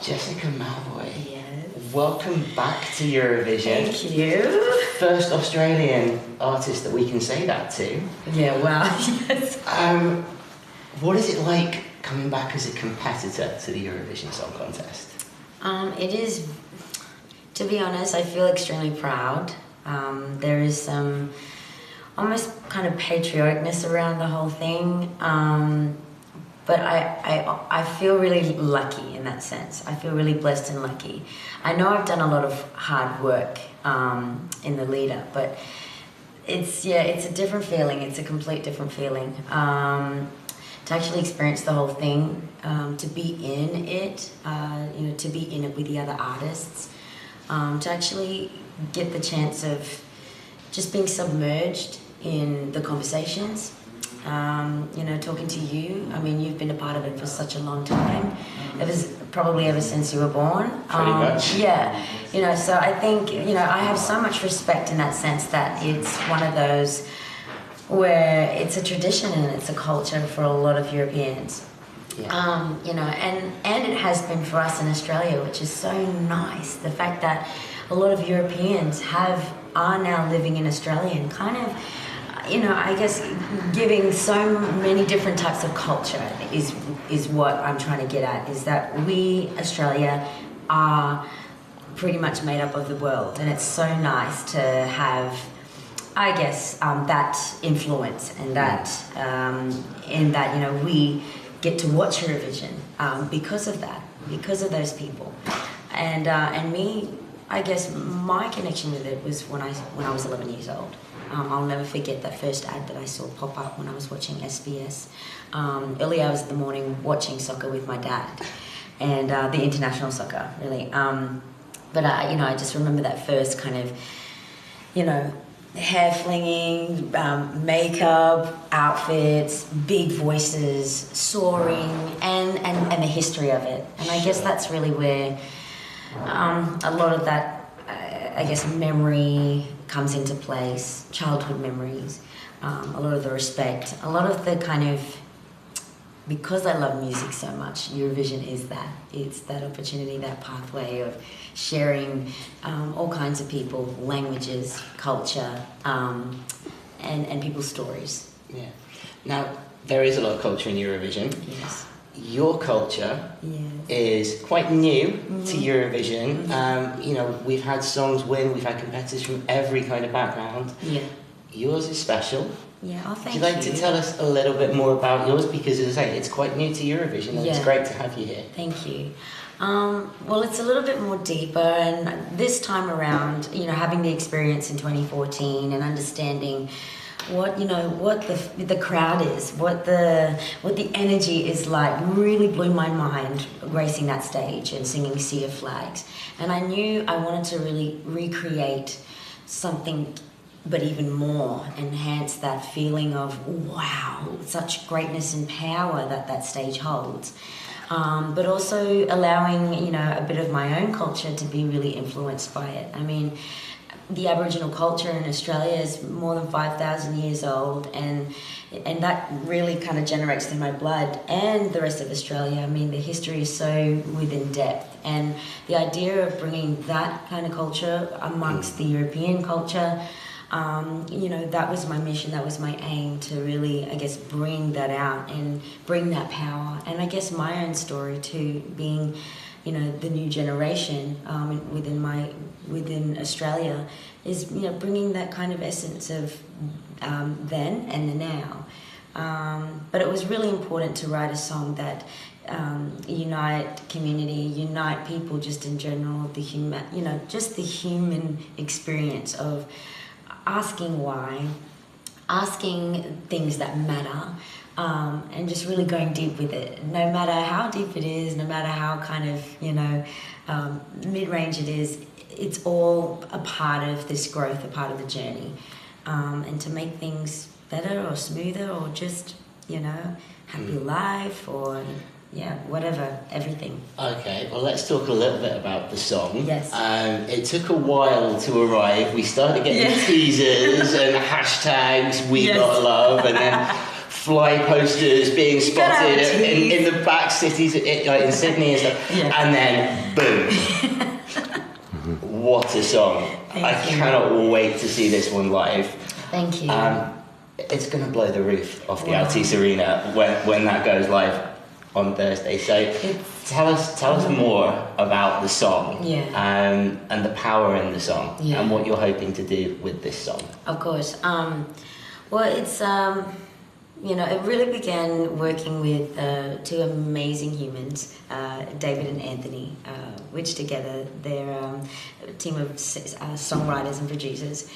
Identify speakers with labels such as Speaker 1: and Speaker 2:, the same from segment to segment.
Speaker 1: Jessica Mauboy,
Speaker 2: Yes.
Speaker 1: welcome back to Eurovision.
Speaker 2: Thank you.
Speaker 1: First Australian artist that we can say that to.
Speaker 2: Yeah, wow, yes.
Speaker 1: What is it like coming back as a competitor to the Eurovision Song Contest?
Speaker 2: It is, to be honest, I feel extremely proud. There is some almost kind of patrioticness around the whole thing. But I feel really lucky in that sense. I feel really blessed and lucky. I know I've done a lot of hard work in the lead up, but it's a different feeling. It's a complete different feeling. To actually experience the whole thing, to be in it, to be in it with the other artists, to actually get the chance of just being submerged in the conversations. Talking to you. I mean, you've been a part of it for such a long time. It was probably ever since you were born.
Speaker 1: Pretty much.
Speaker 2: Yeah. So I think, I have so much respect in that sense that it's one of those where it's a tradition and it's a culture for a lot of Europeans.
Speaker 1: Yeah.
Speaker 2: And it has been for us in Australia, which is so nice. The fact that a lot of Europeans are now living in Australia and kind of, I guess giving so many different types of culture is what I'm trying to get at, is that we, Australia, are pretty much made up of the world. And it's so nice to have, I guess, that influence and that, we get to watch Eurovision because of that, because of those people. And me, I guess my connection with it was when I was 11 years old. I'll never forget that first ad that I saw pop up when I was watching SBS. Early hours of the morning watching soccer with my dad, and the international soccer, really. I just remember that first kind of, hair flinging, makeup, outfits, big voices, soaring, and the history of it. And I guess that's really where a lot of that, memory comes into place, childhood memories, a lot of the respect, a lot of the kind of, because I love music so much, Eurovision is that. It's that opportunity, that pathway of sharing all kinds of people, languages, culture, and people's stories.
Speaker 1: Yeah. Now, there is a lot of culture in Eurovision.
Speaker 2: Yes.
Speaker 1: Your culture
Speaker 2: Yes.
Speaker 1: is quite new to Eurovision. We've had songs win, we've had competitors from every kind of background.
Speaker 2: Yeah.
Speaker 1: Yours is special.
Speaker 2: Yeah, thank
Speaker 1: Would you like to tell us a little bit more about yours? Because, as I say, it's quite new to Eurovision, and it's great to have you here.
Speaker 2: Thank you. Well, it's a little bit more deeper, and this time around, having the experience in 2014 and understanding what the crowd is, what the energy is like, really blew my mind gracing that stage and singing Sea of Flags. And I knew I wanted to really recreate something, but even more enhance that feeling of wow, such greatness and power that stage holds. But also allowing, a bit of my own culture to be really influenced by it. I mean, the Aboriginal culture in Australia is more than 5,000 years old, and that really kind of generates through my blood and the rest of Australia. I mean, the history is so within depth, and the idea of bringing that kind of culture amongst the European culture, that was my mission, that was my aim, to really, I guess, bring that out and bring that power. And I guess my own story too, being, the new generation within Australia, is, bringing that kind of essence of then and the now. But it was really important to write a song that unite community, unite people just in general, just the human experience of asking why, asking things that matter, and just really going deep with it. No matter how deep it is, no matter how kind of, mid-range it is, it's all a part of this growth, a part of the journey. And to make things better or smoother or just, happy life or, whatever, everything.
Speaker 1: Okay, well, let's talk a little bit about the song.
Speaker 2: Yes.
Speaker 1: It took a while to arrive. We started getting teasers and hashtags, we got love, and then fly posters being spotted
Speaker 2: have
Speaker 1: in the back cities, like in Sydney and stuff, and then boom. What a song. I cannot wait to see this one live.
Speaker 2: Thank you.
Speaker 1: It's going to blow the roof off the Altice Arena when that goes live on Thursday. So tell us more about the song and the power in the song and what you're hoping to do with this song.
Speaker 2: Of course. Well, it's it really began working with two amazing humans, David and Anthony, which together they're a team of songwriters and producers.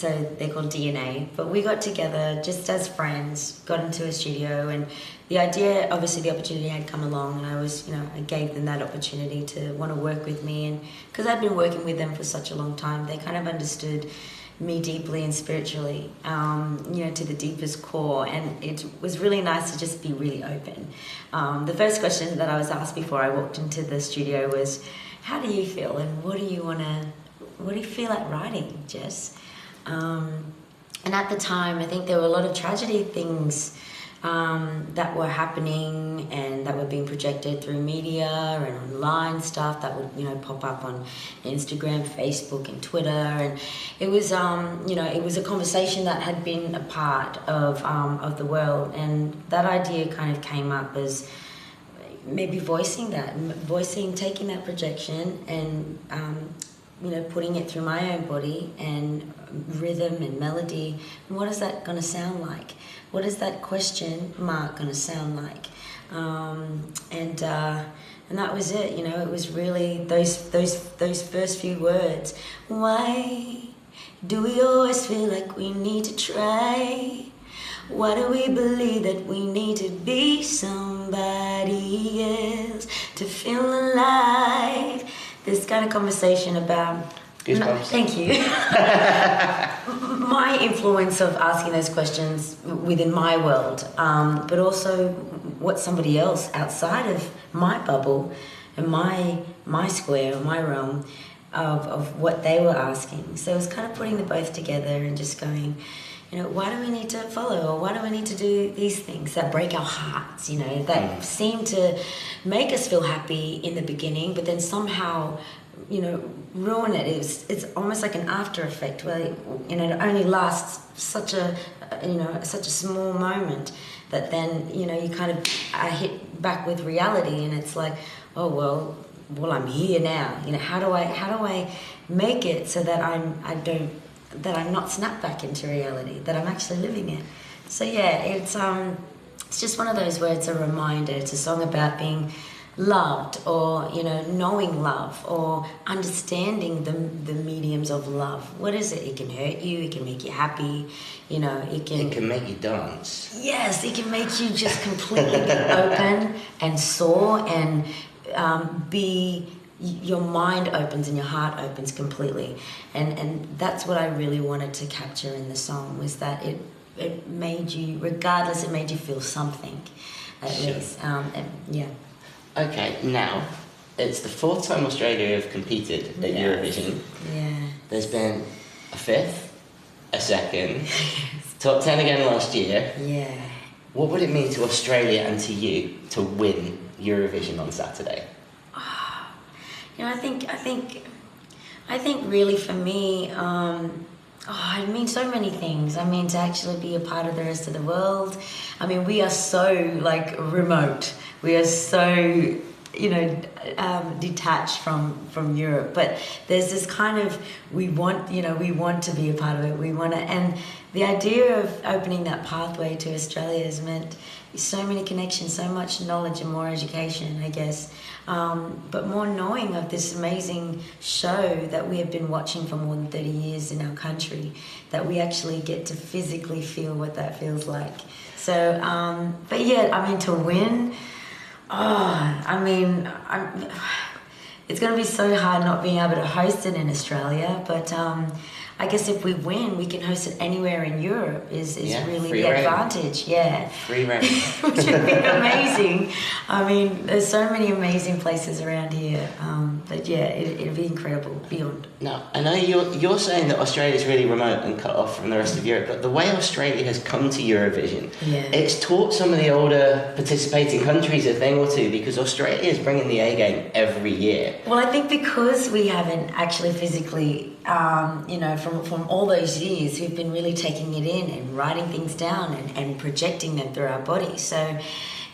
Speaker 2: So they're called DNA. But we got together just as friends, got into a studio, and the idea, obviously, the opportunity had come along, and I gave them that opportunity to want to work with me, and because I'd been working with them for such a long time, they kind of understood me deeply and spiritually, to the deepest core, and it was really nice to just be really open. The first question that I was asked before I walked into the studio was, "How do you feel, and what do you feel like writing, Jess?" And at the time, I think there were a lot of tragedy things that were happening and that were being projected through media and online stuff that would pop up on Instagram, Facebook and Twitter, and it was it was a conversation that had been a part of the world, and that idea kind of came up as maybe taking that projection and putting it through my own body and rhythm and melody. And what is that going to sound like? What is that question mark going to sound like? And that was it. It was really those first few words. Why do we always feel like we need to try? Why do we believe that we need to be somebody else to feel alive? This kind of conversation about...
Speaker 1: Goosebumps.
Speaker 2: Thank you. My influence of asking those questions within my world, but also what somebody else outside of my bubble and my square, my realm of what they were asking. So it was kind of putting them both together and just going, why do we need to follow, or why do we need to do these things that break our hearts, that seem to make us feel happy in the beginning, but then somehow ruin it. It's almost like an after effect where it only lasts such a small moment that then you kind of hit back with reality, and it's like, oh well I'm here now. How do I make it so that I'm not snapped back into reality, that I'm actually living it? So it's just one of those where it's a reminder. It's a song about being loved, or knowing love, or understanding the mediums of love. What is it? It can hurt you, it can make you happy, it can
Speaker 1: make you dance.
Speaker 2: Yes, it can make you just completely be open and soar, and your mind opens and your heart opens completely, and that's what I really wanted to capture in the song, was that it made you, regardless, it made you feel something at least. Okay,
Speaker 1: now it's the fourth time Australia have competed at Eurovision.
Speaker 2: Yeah.
Speaker 1: There's been a fifth, a second, top 10 again last year.
Speaker 2: Yeah.
Speaker 1: What would it mean to Australia and to you to win Eurovision on Saturday?
Speaker 2: I think really for me, it means so many things. I mean, to actually be a part of the rest of the world. I mean, we are so remote. We are so detached from Europe, but there's this kind of, we want to be a part of it. And the idea of opening that pathway to Australia has meant so many connections, so much knowledge and more education, I guess. But more knowing of this amazing show that we have been watching for more than 30 years in our country, that we actually get to physically feel what that feels like. So, but yeah, I mean, to win, it's going to be so hard not being able to host it in Australia, but I guess if we win, we can host it anywhere in Europe. Is really the
Speaker 1: reign.
Speaker 2: Advantage. Yeah,
Speaker 1: free reign,
Speaker 2: which would be amazing. I mean, there's so many amazing places around here. But yeah, it'd be incredible. Beyond.
Speaker 1: Now, I know you're saying that Australia's really remote and cut off from the rest of Europe, but the way Australia has come to Eurovision, it's taught some of the older participating countries a thing or two, because Australia is bringing the A game every year.
Speaker 2: Well, I think because we haven't actually physically, from all those years, we've been really taking it in and writing things down and projecting them through our body. So,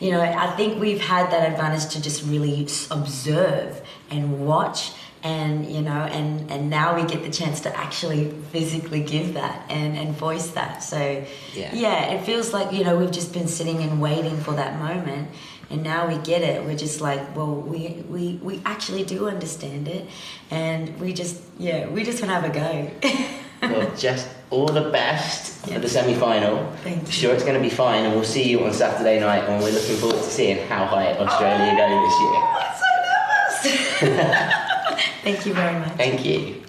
Speaker 2: I think we've had that advantage to just really observe and watch, and and now we get the chance to actually physically give that and voice that. So it feels like we've just been sitting and waiting for that moment, and now we get it. We're just like, well, we actually do understand it, and we just want to have a go.
Speaker 1: Well, just all the best for the semi-final.
Speaker 2: Thank you.
Speaker 1: Sure, it's going to be fine, and we'll see you on Saturday night, and we're looking forward to seeing how high Australia go this year.
Speaker 2: I'm so nervous. Thank you very much.
Speaker 1: Thank you.